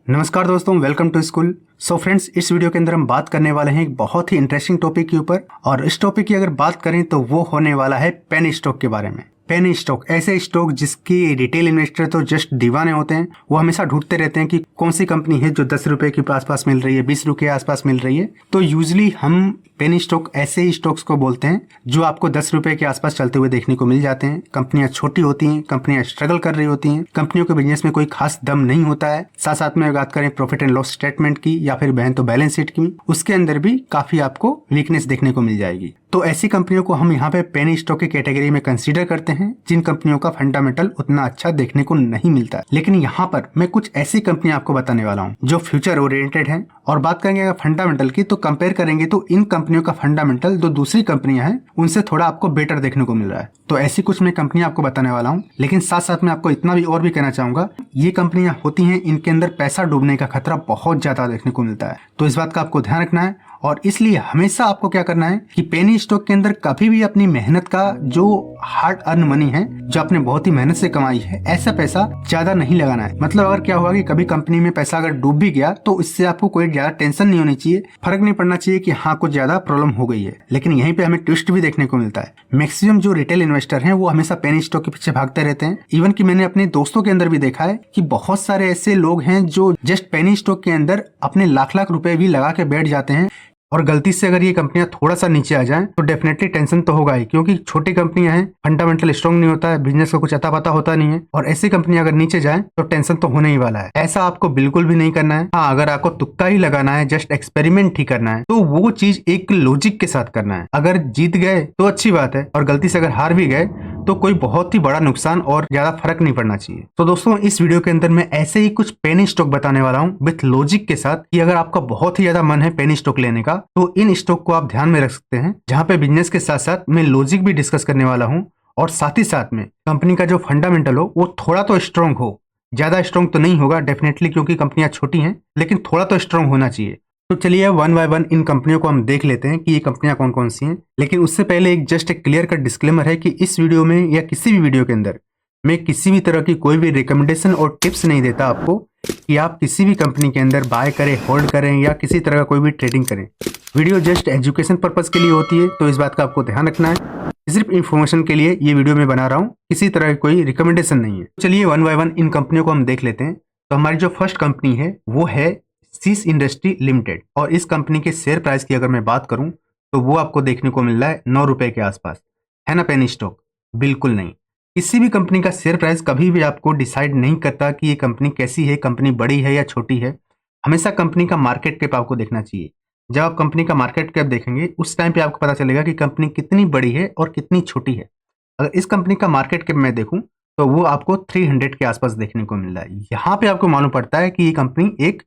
नमस्कार दोस्तों, welcome to school. So friends, इस वीडियो के अंदर हम बात करने वाले हैं एक बहुत ही इंटरेस्टिंग टॉपिक के ऊपर। और इस टॉपिक की अगर बात करें तो वो होने वाला है पेनी स्टॉक के बारे में। पेनी स्टॉक ऐसे स्टॉक जिसकी रिटेल इन्वेस्टर तो जस्ट दीवाने होते हैं। वो हमेशा ढूंढते रहते हैं कि कौन सी कंपनी है जो 10 रुपए के आसपास मिल रही है, 20 रुपए के आसपास मिल रही है। तो यूजली हम पेनी स्टॉक ऐसे ही स्टॉक्स को बोलते हैं जो आपको 10 रुपए के आसपास चलते हुए देखने को मिल जाते हैं। कंपनियां छोटी होती हैं, कंपनियां स्ट्रगल कर रही होती हैं, कंपनियों के बिजनेस में कोई खास दम नहीं होता है। साथ साथ में बात करें प्रॉफिट एंड लॉस स्टेटमेंट की या फिर बहन तो बैलेंस शीट की, उसके अंदर भी काफी आपको वीकनेस देखने को मिल जाएगी। तो ऐसी कंपनियों को हम यहाँ पे पेनी स्टॉक की कैटेगरी में कंसीडर करते हैं जिन कंपनियों का फंडामेंटल उतना अच्छा देखने को नहीं मिलता है। लेकिन यहाँ पर मैं कुछ ऐसी कंपनियां आपको बताने वाला हूँ जो फ्यूचर ओरिएंटेड हैं। और बात करेंगे अगर फंडामेंटल की, तो कंपेयर करेंगे तो इन कंपनियों का फंडामेंटल जो दूसरी कंपनियां हैं उनसे थोड़ा आपको बेटर देखने को मिल रहा है। तो ऐसी कुछ मैं कंपनियां आपको बताने वाला हूँ। लेकिन साथ साथ में आपको इतना भी और भी कहना चाहूंगा, ये कंपनियां होती हैं इनके अंदर पैसा डूबने का खतरा बहुत ज्यादा देखने को मिलता है। तो इस बात का आपको ध्यान रखना है। और इसलिए हमेशा आपको क्या करना है कि पेनी स्टॉक के अंदर कभी भी अपनी मेहनत का जो हार्ड अर्न मनी है, जो आपने बहुत ही मेहनत से कमाई है, ऐसा पैसा ज्यादा नहीं लगाना है। मतलब अगर क्या हुआ कि कभी कंपनी में पैसा अगर डूब भी गया तो इससे आपको कोई ज्यादा टेंशन नहीं होनी चाहिए, फर्क नहीं पड़ना चाहिए कि हाँ कुछ ज्यादा प्रॉब्लम हो गई है। लेकिन यहीं पे हमें ट्विस्ट भी देखने को मिलता है। मैक्सिमम जो रिटेल इन्वेस्टर हैं वो हमेशा पेनी स्टॉक के पीछे भागते रहते हैं। इवन कि मैंने अपने दोस्तों के अंदर भी देखा है कि बहुत सारे ऐसे लोग हैं जो जस्ट पेनी स्टॉक के अंदर अपने लाख लाख रुपए भी लगा के बैठ जाते हैं। और गलती से अगर ये कंपनियां थोड़ा सा नीचे आ जाएं तो डेफिनेटली टेंशन तो होगा ही, क्योंकि छोटी कंपनियां हैं, फंडामेंटल स्ट्रॉन्ग नहीं होता है, बिजनेस का कुछ अता पता होता नहीं है। और ऐसी कंपनियां अगर नीचे जाएं तो टेंशन तो होने ही वाला है। ऐसा आपको बिल्कुल भी नहीं करना है। हाँ, अगर आपको तुक्का ही लगाना है, जस्ट एक्सपेरिमेंट ही करना है, तो वो चीज एक लॉजिक के साथ करना है। अगर जीत गए तो अच्छी बात है, और गलती से अगर हार भी गए तो कोई बहुत ही बड़ा नुकसान और ज्यादा फर्क नहीं पड़ना चाहिए। तो दोस्तों, इस वीडियो के अंदर मैं ऐसे ही कुछ पेनी स्टॉक बताने वाला हूँ विथ लॉजिक के साथ, कि अगर आपका बहुत ही ज्यादा मन है पेनी स्टॉक लेने का तो इन स्टॉक को आप ध्यान में रख सकते हैं, जहां पे बिजनेस के साथ साथ मैं लॉजिक भी डिस्कस करने वाला हूँ। और साथ ही साथ में कंपनी का जो फंडामेंटल हो वो थोड़ा तो स्ट्रांग हो। ज्यादा स्ट्रांग तो नहीं होगा डेफिनेटली, क्योंकि कंपनियां छोटी हैं, लेकिन थोड़ा तो स्ट्रांग होना चाहिए। तो चलिए वन बाय वन इन कंपनियों को हम देख लेते हैं कि ये कंपनियां कौन कौन सी हैं। लेकिन उससे पहले एक जस्ट एक क्लियर कट डिस्क्लेमर है कि इस वीडियो में या किसी भी वीडियो के अंदर मैं किसी भी तरह की कोई भी रिकमेंडेशन और टिप्स नहीं देता आपको कि आप किसी भी कंपनी के अंदर बाय करें, होल्ड करें या किसी तरह का कोई भी ट्रेडिंग करें। वीडियो जस्ट एजुकेशन पर्पज के लिए होती है, तो इस बात का आपको ध्यान रखना है। सिर्फ इन्फॉर्मेशन के लिए ये वीडियो मैं बना रहा हूँ, किसी तरह की कोई रिकमेंडेशन नहीं है। चलिए वन बाय वन इन कंपनियों को हम देख लेते हैं। तो हमारी जो फर्स्ट कंपनी है वो है सीस इंडस्ट्री लिमिटेड। और इस कंपनी के शेयर प्राइस की अगर मैं बात करूं तो वो आपको देखने को मिल रहा है 9 रुपए के आसपास। है ना पेनी स्टॉक? बिल्कुल नहीं। किसी भी कंपनी का शेयर प्राइस कभी भी आपको डिसाइड नहीं करता कि ये कंपनी कैसी है, कंपनी बड़ी है या छोटी है। हमेशा कंपनी का मार्केट कैप आपको देखना चाहिए। जब आप कंपनी का मार्केट कैप देखेंगे उस टाइम पे आपको पता चलेगा कि कंपनी कितनी बड़ी है और कितनी छोटी है। अगर इस कंपनी का मार्केट कैप मैं देखूं तो वो आपको 300 के आसपास देखने को मिल रहा है। यहाँ पे आपको मालूम पड़ता है कि ये कंपनी एक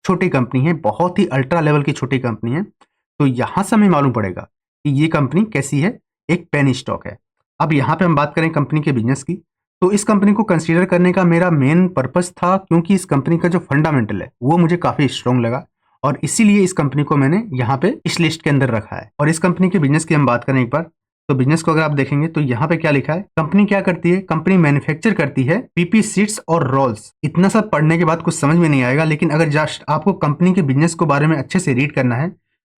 छोटी कंपनी है, बहुत ही अल्ट्रा लेवल की छोटी कंपनी है। तो यहां से हमें मालूम पड़ेगा कि ये कंपनी कैसी है, एक पेनी स्टॉक है। अब यहाँ पे हम बात करें कंपनी के बिजनेस की, तो इस कंपनी को कंसीडर करने का मेरा मेन पर्पस था क्योंकि इस कंपनी का जो फंडामेंटल है वो मुझे काफी स्ट्रॉन्ग लगा, और इसीलिए इस कंपनी को मैंने यहाँ पे इस लिस्ट के अंदर रखा है। और इस कंपनी के बिजनेस की हम बात करें एक बार, तो बिजनेस को अगर आप देखेंगे तो यहाँ पे क्या लिखा है, कंपनी क्या करती है, कंपनी मैन्युफैक्चर करती है पीपी सीट्स और रोल्स। इतना सब पढ़ने के बाद कुछ समझ में नहीं आएगा, लेकिन अगर जस्ट आपको कंपनी के बिजनेस के बारे में अच्छे से रीड करना है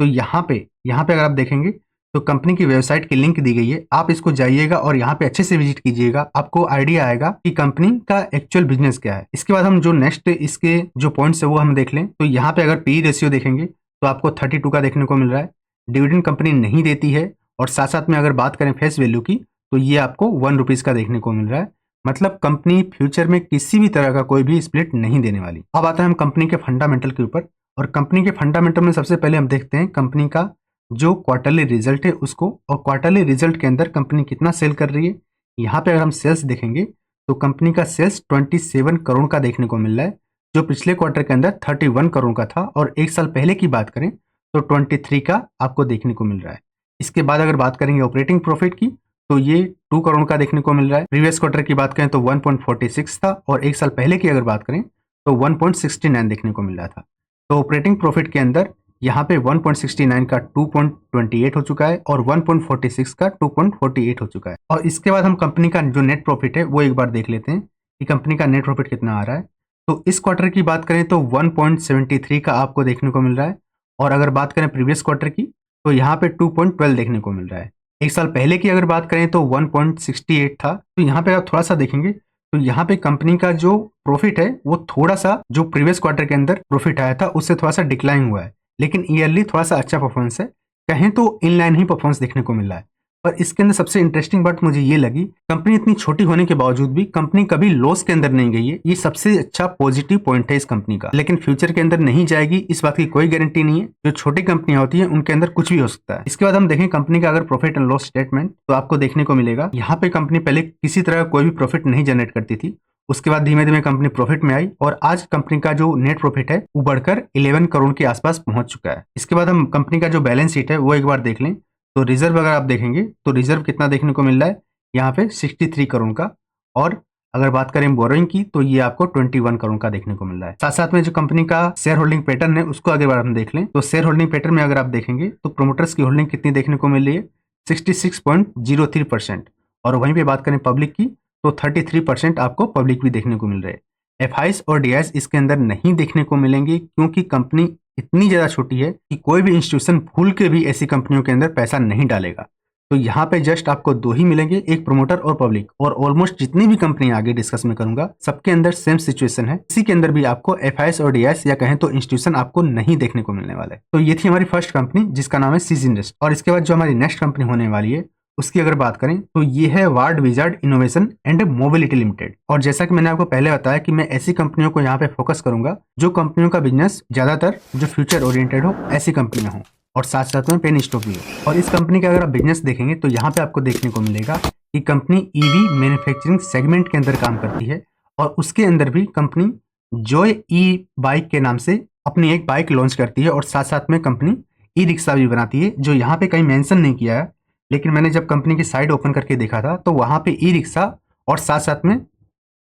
तो यहाँ पे अगर आप देखेंगे तो कंपनी की वेबसाइट की लिंक दी गई है। आप इसको जाइएगा और यहाँ पे अच्छे से विजिट कीजिएगा, आपको आइडिया आएगा कि कंपनी का एक्चुअल बिजनेस क्या है। इसके बाद हम जो नेक्स्ट इसके जो पॉइंट्स है वो हम देख लें, तो यहाँ पे अगर पी रेशियो देखेंगे तो आपको 32 का देखने को मिल रहा है। डिविडेंड कंपनी नहीं देती है, और साथ साथ में अगर बात करें फेस वैल्यू की तो ये आपको 1 रुपीज का देखने को मिल रहा है। मतलब कंपनी फ्यूचर में किसी भी तरह का कोई भी स्प्लिट नहीं देने वाली। अब आता है हम कंपनी के फंडामेंटल के ऊपर, और कंपनी के फंडामेंटल में सबसे पहले हम देखते हैं कंपनी का जो क्वार्टरली रिजल्ट है उसको, और क्वार्टरली रिजल्ट के अंदर कंपनी कितना सेल कर रही है। यहाँ पे अगर हम सेल्स देखेंगे तो कंपनी का सेल्स 27 करोड़ का देखने को मिल रहा है, जो पिछले क्वार्टर के अंदर 31 करोड़ का था, और एक साल पहले की बात करें तो 23 का आपको देखने को मिल रहा है। इसके बाद अगर बात करेंगे ऑपरेटिंग प्रॉफिट की तो ये 2 करोड़ का देखने को मिल रहा है। प्रीवियस क्वार्टर की बात करें तो 1.46 था, और एक साल पहले की अगर बात करें तो 1.69 देखने को मिल रहा था। तो ऑपरेटिंग प्रॉफिट के अंदर यहाँ पे 1.69 का 2.28 हो चुका है, और 1.46 का 2.48 हो चुका है। और इसके बाद हम कंपनी का जो नेट प्रॉफिट है वो एक बार देख लेते हैं कि कंपनी का नेट प्रॉफिट कितना आ रहा है। तो इस क्वार्टर की बात करें तो 1.73 का आपको देखने को मिल रहा है, और अगर बात करें प्रीवियस क्वार्टर की तो यहाँ पे 2.12 देखने को मिल रहा है। एक साल पहले की अगर बात करें तो 1.68 था। तो यहाँ पे आप थोड़ा सा देखेंगे तो यहाँ पे कंपनी का जो प्रॉफिट है वो थोड़ा सा जो प्रीवियस क्वार्टर के अंदर प्रॉफिट आया था उससे थोड़ा सा डिक्लाइन हुआ है, लेकिन ईयरली थोड़ा सा अच्छा परफॉर्मेंस है, कहें तो इनलाइन ही परफॉर्मेंस देखने को मिल रहा है। पर इसके अंदर सबसे इंटरेस्टिंग बात मुझे ये लगी, कंपनी इतनी छोटी होने के बावजूद भी कंपनी कभी लॉस के अंदर नहीं गई है, ये सबसे अच्छा पॉजिटिव पॉइंट है इस कंपनी का। लेकिन फ्यूचर के अंदर नहीं जाएगी इस बात की कोई गारंटी नहीं है, जो छोटी कंपनियां होती है उनके अंदर कुछ भी हो सकता है। इसके बाद हम देखें कंपनी का अगर प्रॉफिट एंड लॉस स्टेटमेंट, तो आपको देखने को मिलेगा यहाँ पे कंपनी पहले किसी तरह कोई भी प्रॉफिट नहीं जनरेट करती थी, उसके बाद धीमे धीमे कंपनी प्रॉफिट में आई और आज कंपनी का जो नेट प्रॉफिट है वो बढ़कर 11 करोड़ के आसपास पहुंच चुका है। इसके बाद हम कंपनी का जो बैलेंस शीट है वो एक बार देख लें, तो रिजर्व अगर आप देखेंगे तो रिजर्व कितना देखने को मिल रहा है यहाँ पे 63 करोड़ का, और अगर बात करें बोरोइंग की तो ये आपको 21 करोड़ का देखने को मिल रहा है। साथ साथ में जो कंपनी का शेयर होल्डिंग पैटर्न है उसको अगर हम देख लें तो शेयर होल्डिंग पैटर्न में अगर आप देखेंगे तो प्रोमोटर्स की होल्डिंग कितनी देखने को मिल रही है 66.03%, और वहीं पे बात करें पब्लिक की तो 33% आपको पब्लिक भी देखने को मिल रहे हैं। एफआईस और डीआईएस इसके अंदर नहीं देखने को मिलेंगे क्योंकि कंपनी इतनी ज्यादा छोटी है कि कोई भी इंस्टीट्यूशन भूल के भी ऐसी कंपनियों के अंदर पैसा नहीं डालेगा। तो यहाँ पे जस्ट आपको दो ही मिलेंगे, एक प्रोमोटर और पब्लिक, और ऑलमोस्ट जितनी भी कंपनियां आगे डिस्कस में करूंगा सबके अंदर सेम सिचुएशन है। इसी के अंदर भी आपको एफआईएस और डीआईएस या कहें तो इंस्टीट्यूशन आपको नहीं देखने को मिलने वाले। तो ये थी हमारी फर्स्ट कंपनी जिसका नाम है सीज इन्वेस्ट। और इसके बाद जो हमारी नेक्स्ट कंपनी होने वाली है उसकी अगर बात करें तो ये है ward wizard innovation and mobility limited. और जैसा कि मैंने आपको पहले बताया कि मैं ऐसी कंपनियों को यहाँ पे फोकस करूंगा जो कंपनियों का बिजनेस ज्यादातर जो फ्यूचर ओरिएंटेड हो, ऐसी कंपनियां हो और साथ साथ में पेनी स्टॉक भी हो। और इस कंपनी का अगर आप बिजनेस देखेंगे तो यहाँ पे आपको देखने को मिलेगा कि कंपनी ईवी मैन्युफैक्चरिंग सेगमेंट के अंदर काम करती है, और उसके अंदर भी कंपनी जॉय ई बाइक के नाम से अपनी एक बाइक लॉन्च करती है, और साथ साथ में कंपनी ई रिक्शा भी बनाती है, जो यहाँ पे कहीं मेंशन नहीं किया है, लेकिन मैंने जब कंपनी की साइट ओपन करके देखा था तो वहां पे ई रिक्शा और साथ साथ में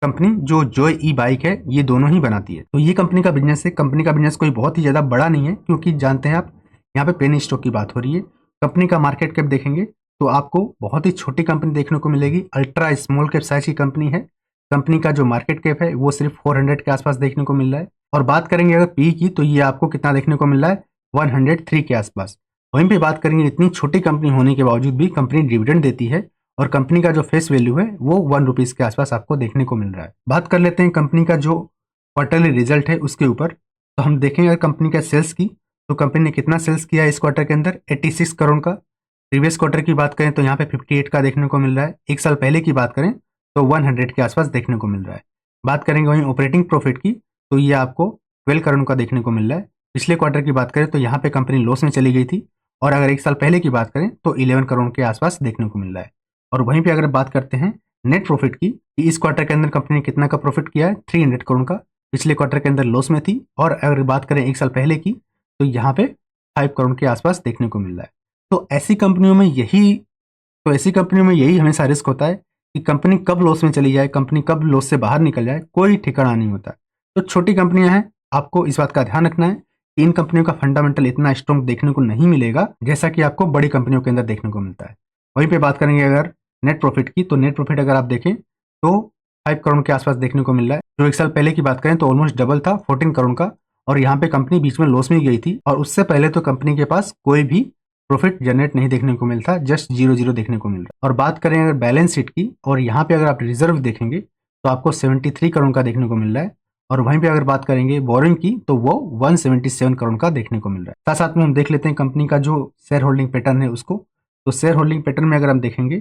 कंपनी जो जॉय ई बाइक है ये दोनों ही बनाती है। तो ये कंपनी का बिजनेस है। कंपनी का बिजनेस कोई बहुत ही ज्यादा बड़ा नहीं है क्योंकि जानते हैं आप यहाँ पे पेनी स्टॉक की बात हो रही है। कंपनी का मार्केट कैप देखेंगे तो आपको बहुत ही छोटी कंपनी देखने को मिलेगी, अल्ट्रा स्मॉल कैप साइज की कंपनी है। कंपनी का जो मार्केट कैप है वो सिर्फ 400 के आसपास देखने को मिल रहा है। और बात करेंगे अगर पी की तो ये आपको कितना देखने को मिल रहा है 103 के आसपास। वहीं पे बात करेंगे इतनी छोटी कंपनी होने के बावजूद भी कंपनी डिविडेंड देती है, और कंपनी का जो फेस वैल्यू है वो 1 रुपीज के आसपास आपको देखने को मिल रहा है। बात कर लेते हैं कंपनी का जो क्वार्टरली रिजल्ट है उसके ऊपर। तो हम देखेंगे अगर कंपनी का सेल्स की तो कंपनी ने कितना सेल्स किया इस क्वार्टर के अंदर 86 करोड़ का। प्रीवियस क्वार्टर की बात करें तो यहाँ पे 58 का देखने को मिल रहा है। एक साल पहले की बात करें तो 100 के आसपास देखने को मिल रहा है। बात करेंगे वहीं ऑपरेटिंग प्रॉफिट की तो ये आपको 12 करोड़ का देखने को मिल रहा है। पिछले क्वार्टर की बात करें तो यहाँ पे कंपनी लॉस में चली गई थी, और अगर एक साल पहले की बात करें तो 11 करोड़ के आसपास देखने को मिल रहा है। और वहीं पे अगर बात करते हैं नेट प्रॉफिट की, इस क्वार्टर के अंदर कंपनी ने कितना का प्रॉफिट किया है 300 करोड़ का। पिछले क्वार्टर के अंदर लॉस में थी, और अगर बात करें एक साल पहले की तो यहाँ पे 5 करोड़ के आसपास देखने को मिल रहा है। तो ऐसी कंपनियों में यही हमेशा रिस्क होता है कि कंपनी कब लॉस में चली जाए, कंपनी कब लॉस से बाहर निकल जाए, कोई ठिकाना नहीं होता। तो छोटी कंपनियां हैं, आपको इस बात का ध्यान रखना है कि इन कंपनियों का फंडामेंटल इतना स्ट्रॉन्ग देखने को नहीं मिलेगा जैसा कि आपको बड़ी कंपनियों के अंदर देखने को मिलता है। वहीं पे बात करेंगे अगर नेट प्रॉफिट की, तो नेट प्रॉफिट अगर आप देखें तो 5 करोड़ के आसपास देखने को मिल रहा है, जो एक साल पहले की बात करें तो ऑलमोस्ट डबल था 14 करोड़ का। और यहाँ पे कंपनी बीच में लॉस में गई थी, और उससे पहले तो कंपनी के पास कोई भी प्रॉफिट जनरेट नहीं देखने को मिलता, जस्ट 0 देखने को मिल रहा है। और बात करें अगर बैलेंस शीट की, और यहाँ पे अगर आप रिजर्व देखेंगे तो आपको 73 करोड़ का देखने को मिल रहा है। और वहीं पे अगर बात करेंगे बोरिंग की तो वो 177 करोड़ का देखने को मिल रहा है। साथ साथ में हम देख लेते हैं कंपनी का जो शेयर होल्डिंग पैटर्न है उसको। तो शेयर होल्डिंग पैटर्न में अगर हम देखेंगे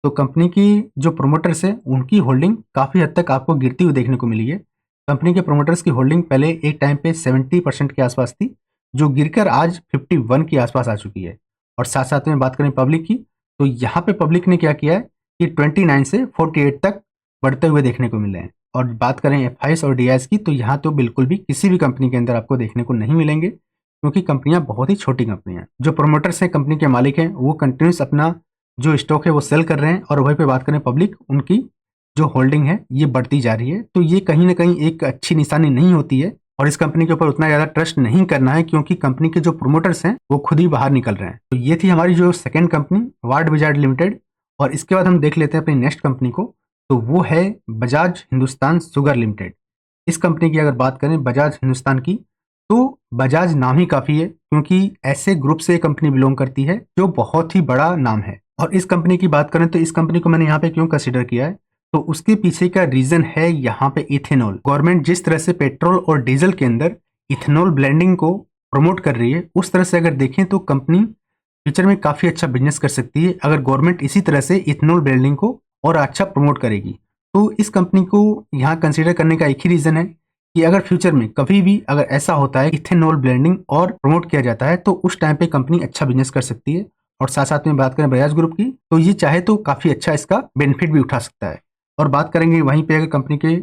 तो कंपनी की जो प्रोमोटर्स है उनकी होल्डिंग काफी हद तक आपको गिरती हुई देखने को मिली है। कंपनी के प्रोमोटर्स की होल्डिंग पहले एक टाइम पे 70% के आसपास थी, जो गिरकर आज 51 के आसपास आ चुकी है। और साथ साथ में बात करें पब्लिक की, तो यहाँ पे पब्लिक ने क्या किया है कि 29 से 48 तक बढ़ते हुए देखने को मिले हैं। और बात करें एफआईएस और डीआईएस की, तो यहाँ तो बिल्कुल भी किसी भी कंपनी के अंदर आपको देखने को नहीं मिलेंगे, क्योंकि कंपनियां बहुत ही छोटी कंपनियां हैं। जो प्रोमोटर्स हैं, कंपनी के मालिक हैं, वो कंटिन्यूस अपना जो स्टॉक है वो सेल कर रहे हैं। और वहीं पे बात करें पब्लिक, उनकी जो होल्डिंग है ये बढ़ती जा रही है। तो ये कहीं ना कहीं एक अच्छी निशानी नहीं होती है, और इस कंपनी के ऊपर उतना ज्यादा ट्रस्ट नहीं करना है, क्योंकि कंपनी के जो प्रोमोटर्स हैं वो खुद ही बाहर निकल रहे हैं। तो ये थी हमारी जो second company ward wizard limited. और इसके बाद हम देख लेते हैं अपनी नेक्स्ट कंपनी को, तो वो है बजाज हिंदुस्तान शुगर लिमिटेड। इस कंपनी की अगर बात करें बजाज हिंदुस्तान की, तो बजाज नाम ही काफी है, क्योंकि ऐसे ग्रुप से कंपनी बिलोंग करती है जो बहुत ही बड़ा नाम है। और इस कंपनी की बात करें तो इस कंपनी को मैंने यहाँ पे क्यों कंसिडर किया है, तो उसके पीछे का रीजन है यहाँ पे इथेनॉल। गवर्नमेंट जिस तरह से पेट्रोल और डीजल के अंदर इथेनॉल ब्लेंडिंग को प्रमोट कर रही है, उस तरह से अगर देखें तो कंपनी फ्यूचर में काफी अच्छा बिजनेस कर सकती है अगर गवर्नमेंट इसी तरह से इथेनॉल ब्लेंडिंग को और अच्छा प्रमोट करेगी। तो इस कंपनी को यहाँ कंसीडर करने का एक ही रीजन है कि अगर फ्यूचर में कभी भी अगर ऐसा होता है इथेनॉल ब्लेंडिंग और प्रमोट किया जाता है तो उस टाइम पे कंपनी अच्छा बिजनेस कर सकती है। और साथ साथ में बात करें बजाज ग्रुप की, तो ये चाहे तो काफी अच्छा इसका बेनिफिट भी उठा सकता है। और बात करेंगे वहीं पे अगर कंपनी के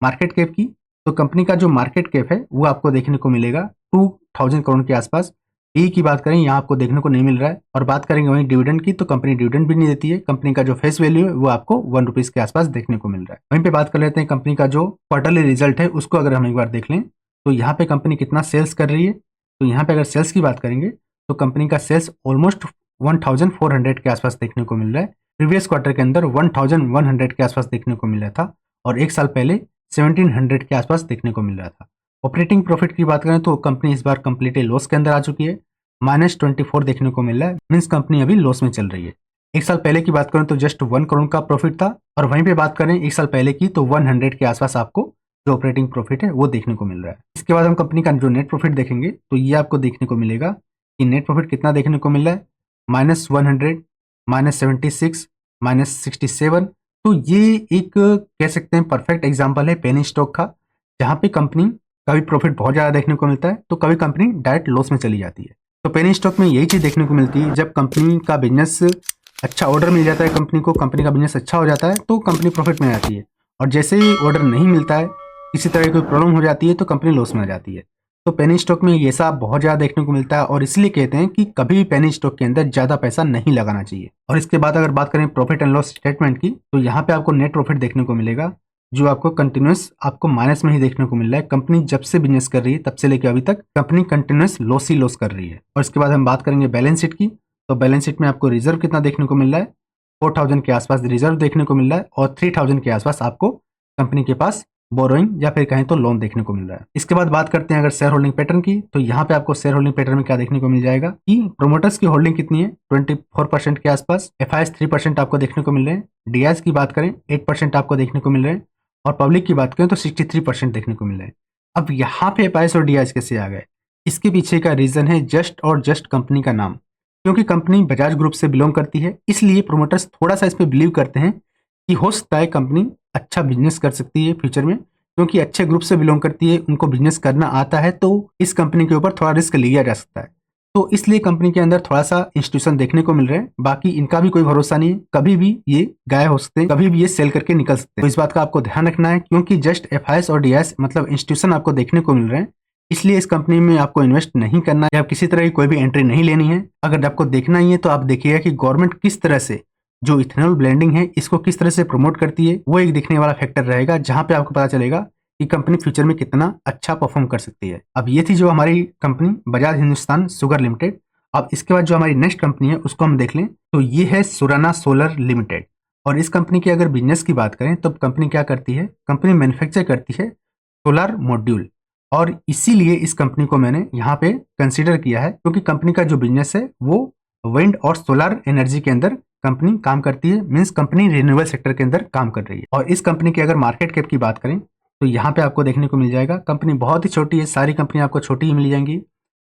मार्केट कैप की, तो कंपनी का जो मार्केट कैप है वो आपको देखने को मिलेगा 2000 करोड़ के आसपास। पी की बात करें यहाँ आपको देखने को नहीं मिल रहा है। और बात करेंगे वहीं डिविडेंड की, तो कंपनी डिविडेंड भी नहीं देती है। कंपनी का जो फेस वैल्यू है वो आपको 1 रुपीज के आसपास देखने को मिल रहा है। वहीं पे बात कर लेते हैं कंपनी का जो क्वार्टरली रिजल्ट है उसको अगर हम एक बार देख लें, तो यहाँ पे कंपनी कितना सेल्स कर रही है। तो यहाँ पे अगर सेल्स की बात करेंगे तो कंपनी का सेल्स ऑलमोस्ट 1400 के आसपास देखने को मिल रहा है। प्रीवियस क्वार्टर के अंदर 1100 के आसपास देखने को मिल रहा था और एक साल पहले 1700 के आसपास देखने को मिल रहा था। ऑपरेटिंग प्रॉफिट की बात करें तो कंपनी इस बार कंप्लीटली लॉस के अंदर आ चुकी है, -24 देखने को मिल रहा है। मीन्स कंपनी अभी लॉस में चल रही है। एक साल पहले की बात करें तो जस्ट 1 करोड़ का प्रॉफिट था, और वहीं पे बात करें एक साल पहले की तो 100 के आसपास आपको जो ऑपरेटिंग प्रॉफिट है वो देखने को मिल रहा है। इसके बाद हम कंपनी का जो नेट प्रॉफिट देखेंगे तो ये आपको देखने को मिलेगा कि नेट प्रॉफिट कितना देखने को मिल रहा है, -100, -76, -67। तो ये एक कह सकते हैं परफेक्ट एग्जाम्पल है पेनी स्टॉक का, जहाँ पे कंपनी कभी प्रॉफिट बहुत ज़्यादा देखने को मिलता है तो कभी कंपनी डायरेक्ट लॉस में चली जाती है। तो पेनी स्टॉक में यही चीज़ देखने को मिलती है, जब कंपनी का बिजनेस अच्छा ऑर्डर मिल जाता है, कंपनी को कंपनी का बिजनेस अच्छा हो जाता है तो कंपनी प्रॉफिट में आ जाती है, और जैसे ही ऑर्डर नहीं मिलता है, किसी तरह की कोई प्रॉब्लम हो जाती है तो कंपनी लॉस में आ जाती है। तो पेनी स्टॉक में ये सब बहुत ज़्यादा देखने को मिलता है, और इसलिए कहते हैं कि कभी भी पेनी स्टॉक के अंदर ज़्यादा पैसा नहीं लगाना चाहिए। और इसके बाद अगर बात करें प्रॉफिट एंड लॉस स्टेटमेंट की, तो यहाँ पे आपको नेट प्रॉफिट देखने को मिलेगा जो आपको कंटिन्यूस आपको माइनस में ही देखने को मिल रहा है। कंपनी जब से बिजनेस कर रही है तब से लेकर अभी तक कंपनी कंटिन्यूस लॉस ही लॉस कर रही है। और इसके बाद हम बात करेंगे बैलेंस शीट की, तो बैलेंस शीट में आपको रिजर्व कितना देखने को मिल रहा है, 4000 के आसपास रिजर्व देखने को मिल रहा है, और 3000 के आसपास आपको कंपनी के पास बोरोइंग या फिर कहें तो लोन देखने को मिल रहा है। इसके बाद बात करते हैं अगर शेयर होल्डिंग पैटर्न की, तो यहाँ पे आपको शेयर होल्डिंग पैटर्न में क्या देखने को मिल जाएगा कि प्रोमोटर्स की होल्डिंग कितनी है, 24% के आसपास, एफआईएस 3% आपको देखने को मिल रहे हैं, डीआईएस की बात करें 8% आपको देखने को मिल रहे हैं, और पब्लिक की बात करें तो 63% देखने को मिल रहे हैं। अब यहाँ पे एफआईएस और डीआईएस कैसे आ गए, इसके पीछे का रीजन है जस्ट और जस्ट कंपनी का नाम। क्योंकि कंपनी बजाज ग्रुप से बिलोंग करती है, इसलिए प्रोमोटर्स थोड़ा सा इस पर बिलीव करते हैं कि हो सकता है कंपनी अच्छा बिजनेस कर सकती है फ्यूचर में, क्योंकि अच्छे ग्रुप से बिलोंग करती है, उनको बिजनेस करना आता है, तो इस कंपनी के ऊपर थोड़ा रिस्क लिया जा सकता है। तो इसलिए कंपनी के अंदर थोड़ा सा इंस्टीट्यूशन देखने को मिल रहे हैं। बाकी इनका भी कोई भरोसा नहीं है, कभी भी ये गायब हो सकते हैं, कभी भी ये सेल करके निकल सकते हैं। तो इस बात का आपको ध्यान रखना है, क्योंकि जस्ट एफआईएस और डीआईएस मतलब इंस्टीट्यूशन आपको देखने को मिल रहे हैं, इसलिए इस कंपनी में आपको इन्वेस्ट नहीं करना है, या किसी तरह की कोई भी एंट्री नहीं लेनी है। अगर आपको देखना ही है तो आप देखिएगा कि गवर्नमेंट किस तरह से जो इथेनॉल ब्लेंडिंग है इसको किस तरह से प्रमोट करती है, वो एक दिखने वाला फैक्टर रहेगा, जहां पे आपको पता चलेगा कि कंपनी फ्यूचर में कितना अच्छा परफॉर्म कर सकती है। अब ये थी जो हमारी company Bajaj Hindustan sugar limited. अब इसके बाद जो हमारी नेक्स्ट कंपनी है उसको हम देख लें, तो ये है सुराना सोलर लिमिटेड। और इस कंपनी की अगर बिजनेस की बात करें तो कंपनी क्या करती है, कंपनी मैन्युफैक्चर करती है सोलर मॉड्यूल, और इसीलिए इस कंपनी को मैंने यहाँ पे कंसीडर किया है, क्योंकि कंपनी का जो बिजनेस है वो विंड और सोलर एनर्जी के अंदर कंपनी काम करती है, मीन्स कंपनी रिन्यूएबल सेक्टर के अंदर काम कर रही है। और इस कंपनी की अगर मार्केट कैप की बात करें तो यहाँ पे आपको देखने को मिल जाएगा, कंपनी बहुत ही छोटी है, सारी कंपनी आपको छोटी ही मिल जाएंगी।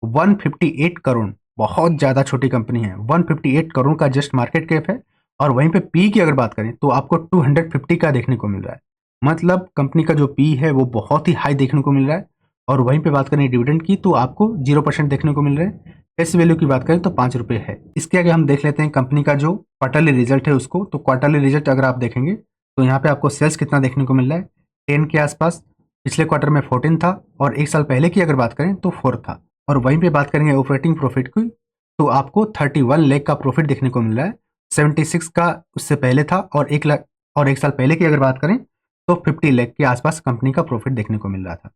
158 करोड़, बहुत ज्यादा छोटी कंपनी है, 158 करोड़ का जस्ट मार्केट कैप है। और वहीं पे पी की अगर बात करें तो आपको 250 का देखने को मिल रहा है, मतलब कंपनी का जो पी है वो बहुत ही हाई देखने को मिल रहा है। और वहीं पे बात करें डिविडेंड की तो आपको 0% देखने को मिल रहा है। फेस वैल्यू की बात करें तो 5 रुपये है। इसके आगे हम देख लेते हैं कंपनी का जो क्वार्टरली रिजल्ट है उसको, तो क्वार्टरली रिजल्ट अगर आप देखेंगे तो यहाँ पे आपको सेल्स कितना देखने को मिल रहा है, 10 के आसपास, पिछले क्वार्टर में 14 था, और एक साल पहले की अगर बात करें तो 4 था। और वहीं पे बात करेंगे ऑपरेटिंग प्रॉफिट की, तो आपको 31 लाख का प्रॉफिट देखने को मिल रहा है, 76 का उससे पहले था, और 1 लाख, और एक साल पहले की अगर बात करें तो 50 लाख के आसपास कंपनी का प्रॉफिट देखने को मिल रहा था।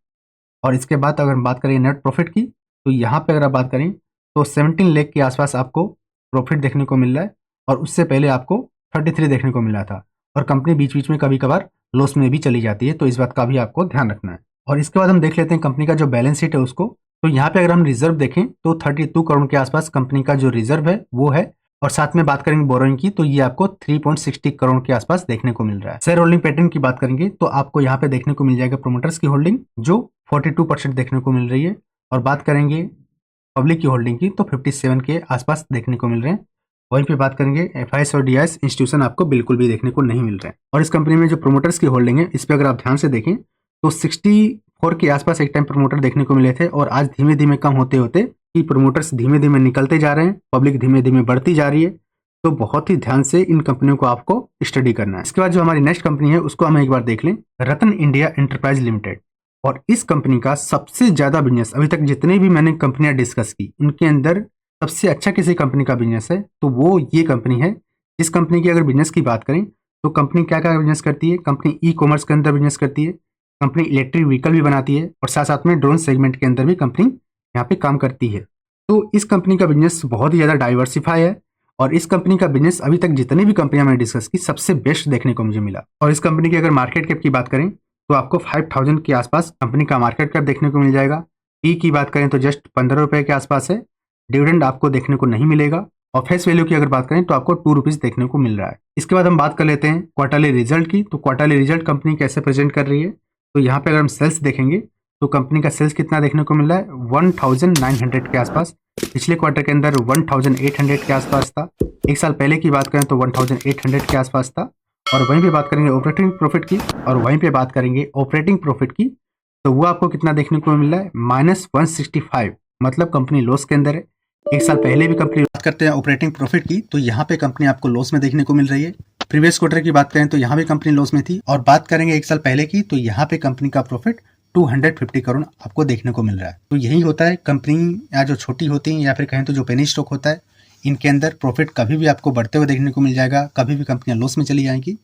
और इसके बाद अगर हम बात करें नेट प्रॉफिट की, तो यहाँ पे अगर आप बात करें तो 17 लाख के आसपास आपको प्रॉफिट देखने को मिल रहा है, और उससे पहले आपको 33 देखने को मिला था। और कंपनी बीच बीच में कभी कभार लॉस में भी चली जाती है, तो इस बात का भी आपको ध्यान रखना है। और इसके बाद हम देख लेते हैं कंपनी का जो बैलेंस शीट है उसको। तो यहाँ पे अगर हम रिजर्व देखें तो 32 करोड़ के आसपास कंपनी का जो रिजर्व है वो है। और साथ में बात करेंगे बोरोइंग की तो ये आपको 3.60 करोड़ के आसपास देखने को मिल रहा है। शेयर होल्डिंग पैटर्न की बात करेंगे तो आपको यहाँ पे देखने को मिल जाएगा प्रोमोटर्स की होल्डिंग जो 42% देखने को मिल रही है। और बात करेंगे पब्लिक की होल्डिंग की तो 57 के आसपास देखने को मिल रहे हैं। वहीं पे बात करेंगे एफआईएस और डीआईएस इंस्टीट्यूशन आपको बिल्कुल भी देखने को नहीं मिल रहे हैं। और इस कंपनी में जो प्रोमोटर्स की होल्डिंग है इस पे अगर आप ध्यान से देखें तो 64 के आसपास एक टाइम प्रमोटर देखने को मिले थे और आज धीमे धीमे कम होते होते कि प्रमोटर्स धीमे धीमे निकलते जा रहे हैं, पब्लिक धीमे धीमे बढ़ती जा रही है। तो बहुत ही ध्यान से इन कंपनियों को आपको स्टडी करना है। इसके बाद जो हमारी नेक्स्ट कंपनी है उसको हम एक बार देख लें, रतन इंडिया एंटरप्राइज लिमिटेड। और इस कंपनी का सबसे ज्यादा बिजनेस अभी तक जितने भी मैंने कंपनियां डिस्कस की उनके अंदर सबसे अच्छा किसी कंपनी का बिजनेस है तो वो ये कंपनी है। इस कंपनी की अगर बिजनेस की बात करें तो कंपनी क्या क्या बिजनेस करती है, कंपनी ई कॉमर्स के अंदर बिजनेस करती है, कंपनी इलेक्ट्रिक व्हीकल भी बनाती है और साथ साथ में ड्रोन सेगमेंट के अंदर भी कंपनी यहाँ पे काम करती है। तो इस कंपनी का बिजनेस बहुत ही ज़्यादा डाइवर्सिफाई है और इस कंपनी का बिजनेस अभी तक जितनी भी कंपनियां मैंने डिस्कस की सबसे बेस्ट देखने को मुझे मिला। और इस कंपनी की अगर मार्केट कैप की बात करें तो आपको 5000 के आसपास कंपनी का मार्केट कैप देखने को मिल जाएगा। पी की बात करें तो जस्ट 15 रुपए के आसपास है। डिविडेंड आपको देखने को नहीं मिलेगा और फेस वैल्यू की अगर बात करें तो आपको 2 रुपीज देखने को मिल रहा है। इसके बाद हम बात कर लेते हैं क्वार्टरली रिजल्ट की। तो क्वार्टरली रिजल्ट कंपनी कैसे प्रेजेंट कर रही है तो यहाँ पे अगर हम सेल्स देखेंगे तो कंपनी का सेल्स कितना देखने को मिल रहा है 1900 के आसपास। पिछले क्वार्टर के अंदर 1800 के आसपास था। एक साल पहले की बात करें तो 1800 के आसपास था। और वहीं पे बात करेंगे ऑपरेटिंग प्रॉफिट की और वहीं पे बात करेंगे ऑपरेटिंग प्रॉफिट की तो वो आपको कितना देखने को मिल रहा है -165, मतलब कंपनी लॉस के अंदर है। एक साल पहले भी कंपनी बात करते हैं ऑपरेटिंग प्रॉफिट की तो यहाँ पे कंपनी आपको लॉस में देखने को मिल रही है। प्रीवियस क्वार्टर की बात करें तो यहाँ भी कंपनी लॉस में थी। और बात करेंगे एक साल पहले की तो यहाँ पे कंपनी का प्रॉफिट 250 करोड़ आपको देखने को मिल रहा है। तो यही होता है कंपनी या जो छोटी होती है या फिर कहें तो जो पेनी स्टॉक होता है इनके अंदर प्रॉफिट कभी भी आपको बढ़ते हुए देखने को मिल जाएगा, कभी भी कंपनियां लॉस में चली जाएंगी।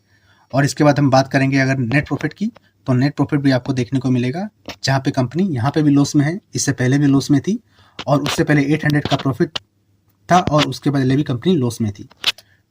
और इसके बाद हम बात करेंगे अगर नेट प्रॉफिट की तो नेट प्रॉफिट भी आपको देखने को मिलेगा जहाँ पे कंपनी यहाँ पे भी लॉस में है, इससे पहले भी लॉस में थी और उससे पहले 800 का प्रॉफिट था और उसके पहले भी कंपनी लॉस में थी।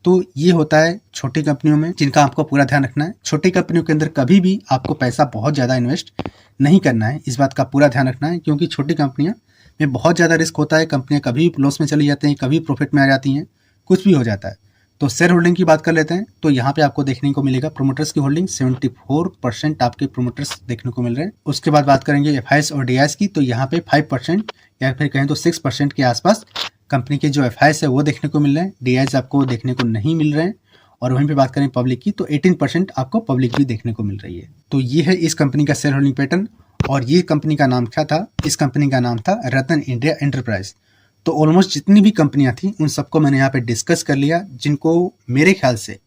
तो ये होता है छोटी कंपनियों में जिनका आपको पूरा ध्यान रखना है। छोटी कंपनियों के अंदर कभी भी आपको पैसा बहुत ज़्यादा इन्वेस्ट नहीं करना है, इस बात का पूरा ध्यान रखना है क्योंकि छोटी कंपनियां में बहुत ज़्यादा रिस्क होता है। कंपनियां कभी लॉस में चली जाती हैं, कभी प्रॉफिट में आ जाती हैं, कुछ भी हो जाता है। तो शेयर होल्डिंग की बात कर लेते हैं तो यहाँ पे आपको देखने को मिलेगा प्रोमोटर्स की होल्डिंग 74% आपके प्रोमोटर्स देखने को मिल रहे हैं। उसके बाद बात करेंगे एफआईएस और डीआईएस की तो यहाँ पे 5% या फिर कहें तो 6% के आसपास कंपनी के जो एफआईएस है वो देखने को मिल रहे हैं, डीआईएस आपको देखने को नहीं मिल रहे हैं। और वहीं पे बात करें पब्लिक की तो 18% आपको पब्लिक भी देखने को मिल रही है। तो ये है इस कंपनी का शेयर होल्डिंग पैटर्न। और ये कंपनी का नाम क्या था, इस कंपनी का नाम था रतन इंडिया एंटरप्राइज। तो ऑलमोस्ट जितनी भी कंपनियां थी उन सबको मैंने यहाँ पे डिस्कस कर लिया जिनको मेरे ख्याल से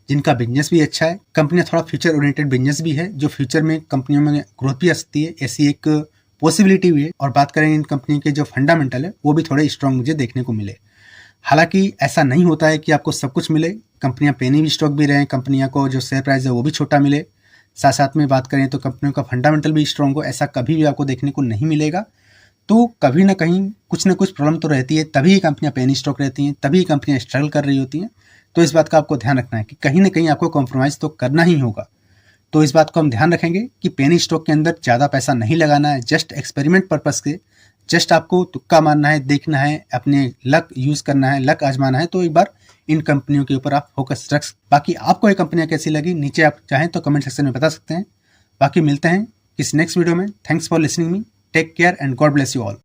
जिनका बिजनेस भी अच्छा है, कंपनियां थोड़ा फ्यूचर ओरिएंटेड बिजनेस भी है जो फ्यूचर में कंपनियों में ग्रोथ भी आ सकती है, ऐसी एक पॉसिबिलिटी भी है। और बात करें इन कंपनी के जो फंडामेंटल है वो भी थोड़े स्ट्रॉन्ग मुझे देखने को मिले। हालांकि ऐसा नहीं होता है कि आपको सब कुछ मिले, कंपनियां पेनी भी स्टॉक भी रहें, कंपनियों को जो शेयर प्राइस है वो भी छोटा मिले, साथ साथ में बात करें तो कंपनियों का फंडामेंटल भी स्ट्रॉन्ग हो, ऐसा कभी भी आपको देखने को नहीं मिलेगा। तो कभी ना कहीं कुछ ना कुछ प्रॉब्लम तो रहती है, तभी कंपनियां पेनी स्टॉक रहती हैं, तभी कंपनियां स्ट्रगल कर रही होती हैं। तो इस बात का आपको ध्यान रखना है कि कहीं ना कहीं आपको कॉम्प्रोमाइज़ तो करना ही होगा। तो इस बात को हम ध्यान रखेंगे कि पेनी स्टॉक के अंदर ज़्यादा पैसा नहीं लगाना है, जस्ट एक्सपेरिमेंट पर्पस से, जस्ट आपको तुक्का मारना है, देखना है, अपने लक यूज़ करना है, लक आजमाना है। तो एक बार इन कंपनियों के ऊपर आप फोकस रख। बाकी आपको ये कंपनियां कैसी लगी नीचे आप चाहें तो कमेंट सेक्शन में बता सकते हैं। बाकी मिलते हैं किसी नेक्स्ट वीडियो में। Thanks for listening me, take care and God bless you all.